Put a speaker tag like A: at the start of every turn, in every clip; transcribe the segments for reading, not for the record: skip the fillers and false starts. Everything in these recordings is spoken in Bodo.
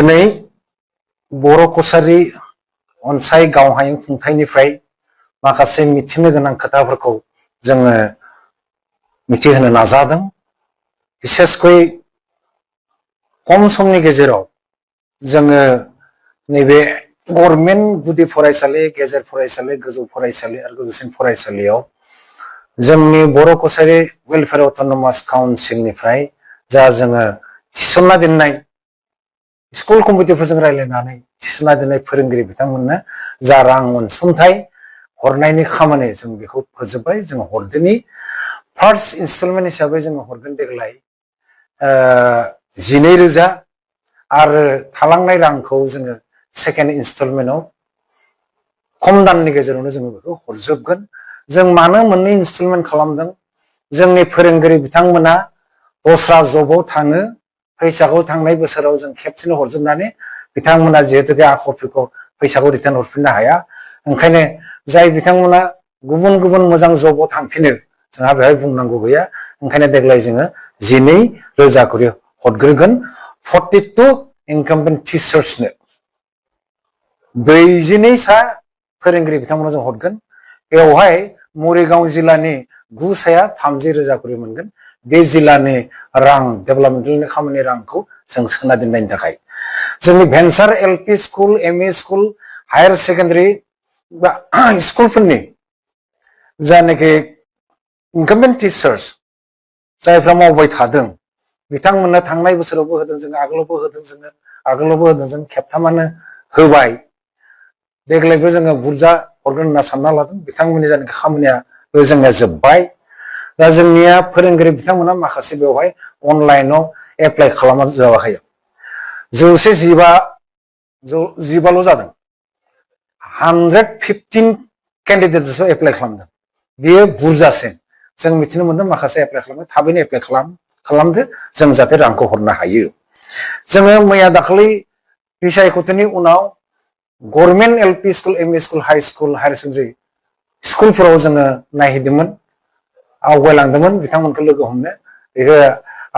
A: दिनै बर' कसारी अनसाय गावहायुं खुंथायनिफ्राय माखासे मिथिनो गोनां खोथाफोरखौ जोङो मिथिहोनो नाजादों। बिसेसकै खम समनि गेजेराव जोङो नैबे गभर्नमेन्ट गुदि फरायसालि, गेजेर फरायसालि, गोजौ फरायसालि आरो गोजौसिन फरायसालियाव जोंनि बर' कसारी वेलफेयार अट'नमास काउन्सिलनिफ्राय जा जोङो थिसनना दोननाय स्कुल कमिटिफोरजों रायज्लायनानै थिसनना दोननाय फोरोंगिरि बिथांमोननो जा रां अनसुंथाइ हरनायनि खामानि जों बेखौ फोजोबबाय। जों हरदोनि फार्स्ट इनस्टलमेन्ट हिसाबै जोङो हरगोन देग्लाय 12,000 आरो थालांनाय रांखौ जोङो सेकेन्ड इनस्टलमेन्टआव खम दाननि गेजेरावनो जोङो बेखौ हरजोबगोन। जों मानो मोननै इनस्टलमेन्ट खालामदों? जोंनि फोरोंगिरि बिथांमोना दस्रा जबाव थाङो, फैसाखौ थांनाय बोसोराव जों खेबसेनो हरजोबनानै बिथांमोना जिहेतु फैसाखौ रिटार्न हरफिननो हाया। ओंखायनो जाय बिथांमोना गुबुन गुबुन मोजां जबाव थांफिनो जोंहा बेहाय बुंनांगौ गैया। ओंखायनो देग्लाय जोङो 12,000 करि हरग्रोगोन 42 इनकाम्बेन्ट टिचार्सनो। 42 फोरोंगिरि बिथांमोना जों हरगोन। बेवहाय मरिगाव जिल्लानि 9 30,000 करि मोनगोन। बे जिल्लानि रां डेभेलपमेन्टनि खामानि रांखौ जों सोना दोननायनि थाखाय जोंनि भेन्सार LP school, ME school, higher secondary बा स्कुलफोरनि जायनाखि इनकाम्बेन्ट टिचार्स जायफ्रा मावबाय थादों बिथांमोननो थांनाय बोसोरावबो होदों, जों आगोलावबो होदों, जों खेबथामानो होबाय। देग्लायबो जोङो बुरजा हरगोन होनना सानना लादों। बिथांमोननि जायनाखि खामानियाबो जोंनिया जोब्बाय। दा जोंनिया फोरोंगिरि बिथांमोना माखासे बेवहाय अनलाइनाव एप्लाइ खालामना जायाखै। 115 जादों। 115 केन्डिडेट्सआव एप्लाइ खालामदों। बेयो बुरजासिन। जों मिथिनो मोनदों माखासे एप्लाइ खालामो, थाबैनो एप्लाइ खालामदो जों जाहाथे रांखौ हरनो हायो। जोङो मैया दाखालि बिसायख'थिनि उनाव government LP school, ME school, high school, higher secondary स्कुलफोराव जोङो नायहैदोंमोन, आवगायलांदोंमोन बिथांमोनखौ लोगो हमनो। बेखौ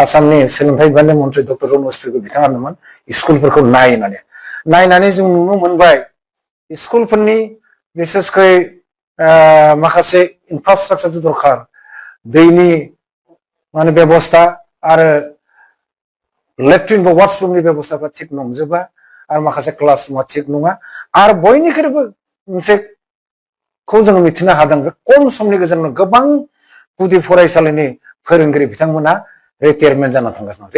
A: आसामनि सोलोंथाइ बिफाननि मन्थ्रि डक्टर रनज पेगु बिथाङा होनदोंमोन स्कुलफोरखौ नायनानै जों नुनो मोनबाय स्कुलफोरनि बिसेसकै माखासे इनफ्रास्ट्राक्चार दरखार, दैनि बेबस्था आरो लेट्रिन बा वाशरुमनि बेबस्थाफ्रा थिग नंजोबा आरो माखासे क्लासरुमा थिग नङा। आरो बयनिख्रुइबो मोनसेखौ जोङो मिथिनो हादों, खम समनि गेजेरावनो गोबां गुदि फरायसालिनि फोरोंगिरि बिथांमोना रिटायार जाना थांगासिनो दं।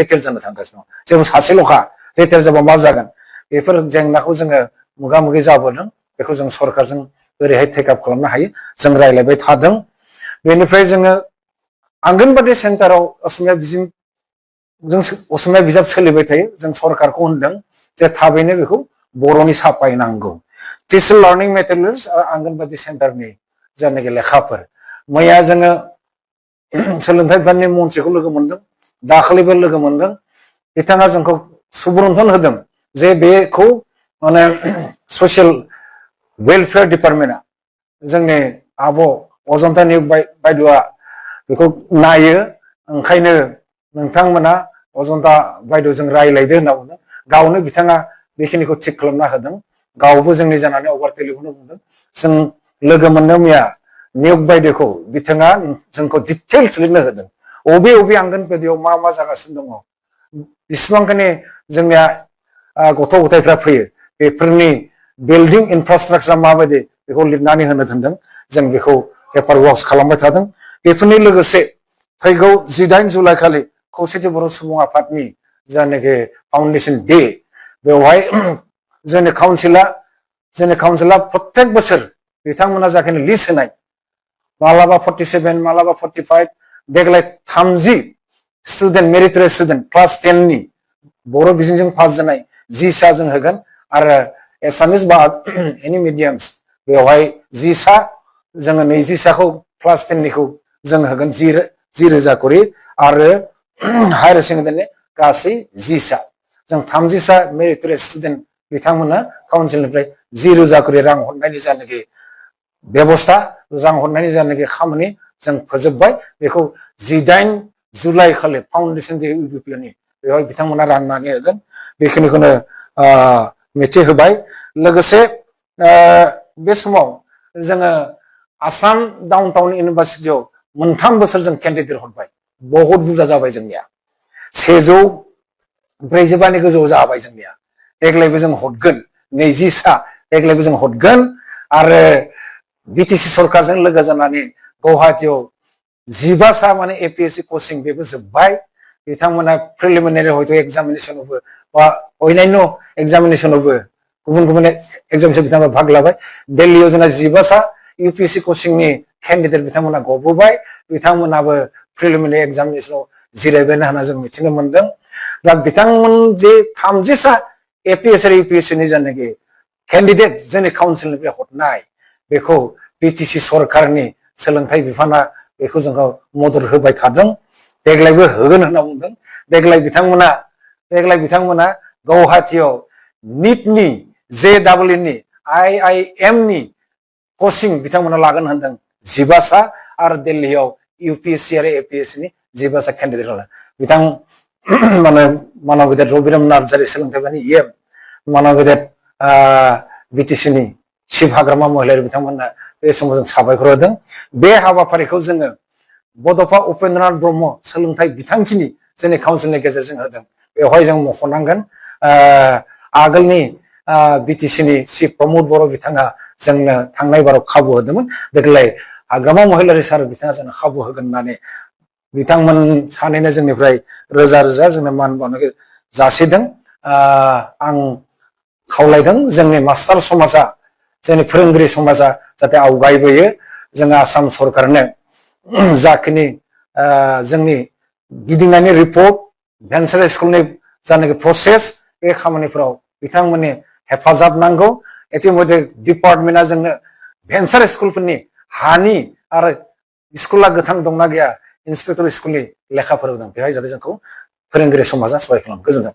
A: जों सासेल'खा रिटायार जाबा मा जागोन? बेफोर जेंनाखौ जोङो मोगा मोगि जाबोदों। बेखौ जों सरकारजों ओरैहाय टेकआप खालामनो हायो जों रायज्लायबाय थादों। बेनिफ्राय जोङो आंगनबादि सेन्टाराव असमिया बिजाब सोलिबाय थायो। जों सरकारखौ होनदों जे थाबैनो बेखौ बर'नि साफायनांगौ। टिचार लार्निं मेटेरियेल्स आरो आंगनबादि सेन्टारनि जायनाखि लेखाफोर, मैया जोङो सोलोंथाइ बिफाननि मन्थ्रिखौ लोगो मोनदों, दाखालिबो लोगो मोनदों। बिथाङा जोंखौ सुबुरुन्थन होदों जे बेखौ ससियेल वेलफेयार डिपार्टमेन्टआ जोंनि आब' अजन्ता नियग बायद'आ बेखौ नायो। ओंखायनो नोंथांमोना अजन्ता बायद'जों रायज्लायदो होनना बुंदों। गावनो बिथाङा बेखिनिखौ थिग खालामना होदों। गावबो जोंनि जानानै अभार टेलिफनाव बुंदों। जों लोगो मोननो मैया नियग बायद'खौ बिथाङा जोंखौ डिटेल्स लिरनो होदों। अबे आंगनबादियाव मा जागासिनो दङ, बेसेबांखिनि जोंनिया गथ' गथायफ्रा फैयो, बेफोरनि बिल्डिं इनफ्रास्ट्राक्चार माबायदि बेखौ लिरनानै होनो थिनदों। जों बेखौ पेपार वर्क खालामबाय थादों। बेफोरनि लोगोसे फैगौ 18 जुलाइ खालि खौसेथि बर' सुबुं आफादनि जायनाखि फाउन्डेसन डे, बेवहाय जोंनि काउन्सिला प्रत्येक बोसोर बिथांमोना जाखिनि लिस्ट होनाय, मालाबा 47, मालाबा 45, देग्लाय 30 स्टुडेन्ट, मेरिटरि स्टुडेन्ट क्लास 10 नि बर' बिजोंजों पास जानाय 10 जों होगोन। आरो एसामिस बा एनि मिडियाम्स बेवहाय 10 जोङो 20 क्लास 10 निखौ जों होगोन 10,000 करि। आरो हायार सेकेन्डारिनि गासै 10 जों 30 मेरिटरि स्टुडेन्ट बिथांमोननो काउन्सिलनिफ्राय 10,000 करि रां हरनायनि जायनाखि बेबस्था, रां हरनायनि जायनाखि खामानि जों फोजोबबाय। बेखौ 18 जुलाइ खालि फाउन्डेसन डे इउपिपिएलनि बेवहाय बिथांमोना राननानै होगोन बेखिनिखौनो मिथिहोबाय लोगोसे बे समाव जोङो आसाम डाउन टाउन इउनिभारसिटियाव 3 बोसोर जों केन्डिडेट हरबाय बहुत बुरजा जाबाय जोंनिया 145 गोजौ जाबाय जोंनिया देग्लायबो जों हरगोन 20 सा देग्लायबो जों हरगोन आरो बिटिसि सरकारजों लोगो जानानै गुवाहाटीयाव 15 सा माने एपिएससि कोचिं बेबो जोब्बाय बिथांमोना प्रिलिमिनारि हयथ' एग्जामिनेशनावबो बा अन्यान्य एग्जामिनेशनावबो गुबुन गुबुन एग्जामिनेशन बिथांमोना भाग लाबाय दिल्लीयाव जोंना 15 सा यूपीएससी कोचिंनि कैंडिडेट बिथांमोना गबोबाय बिथांमोनाबो प्रिलिमिनारि एग्जामिनेशनाव जिरायबायना होनना जों मिथिनो मोनदों दा बिथांमोन जे 30 सा एपीएससी आरो यूपीएससी नि जानाखि कैंडिडेट जोंनि काउन्सिलनिफ्राय हरनाय बेखौ बिटिसि सरकारनि सोलोंथाइ बिफाना बेखौ जोंखौ मदद होबाय थादों देग्लायबो होगोन होनना बुंदों देग्लाय बिथांमोना गुवाहाटीयाव नीटनि जेईई आईआईएम नि कोचिं बिथांमोना लागोन होनदों 15 सा आरो दिल्लीयाव यूपीएससी आरो एपीएससी नि 15 सा कैंडिडेट बिथां मानव गेदेर रबिराम नार्जारी सोलोंथाइनि इएम मानव गेदेर बिटिसि नि चिफ हाग्रामा महिलारि बिथांमोना बे समाव जों साबायखर होदों बे हाबाफारिखौ जोङो बड'फा उपेन्द्रनाथ ब्रह्म सोलोंथाइ बिथांखिनि जोंनि काउन्सिलनि गेजेरजों होदों बेवहाय जों मख'नांगोन आगोलनि बिटिसि नि चिफ प्रमद बर' बिथाङा जोंनो थांनाय बाराव खाबु होदोंमोन देग्लाय हाग्रामा महिलारि सार बिथाङा जोंनो खाबु होगोन होननानै बिथांमोन सानैनो जोंनिफ्राय रोजा रोजा जोंनो मान बावनायखौ जासिदों आं खावलायदों जोंनि मास्टार समाजा जोंनि फोरोंगिरि समाजा जाहाथे आवगायबोयो जोङो आसाम सरकारनो जाखिनि जोंनि गिदिंनायनि रिपर्ट भेन्सार स्कुलनि जानाखि प्रसेस बे खामानिफोराव बिथांमोननि हेफाजाब नांगौ इतिमध्य डिपार्टमेन्टआ जोंनो भेन्सार स्कुलफोरनि हानि आरो स्कुला गोथां दंना गैया इंस्पेक्टर स्कुलनि लेखाफोर होदों बेहाय जाहाथे जोंखौ फोरोंगिरि समाजा सहाय खालामो गोजोनथों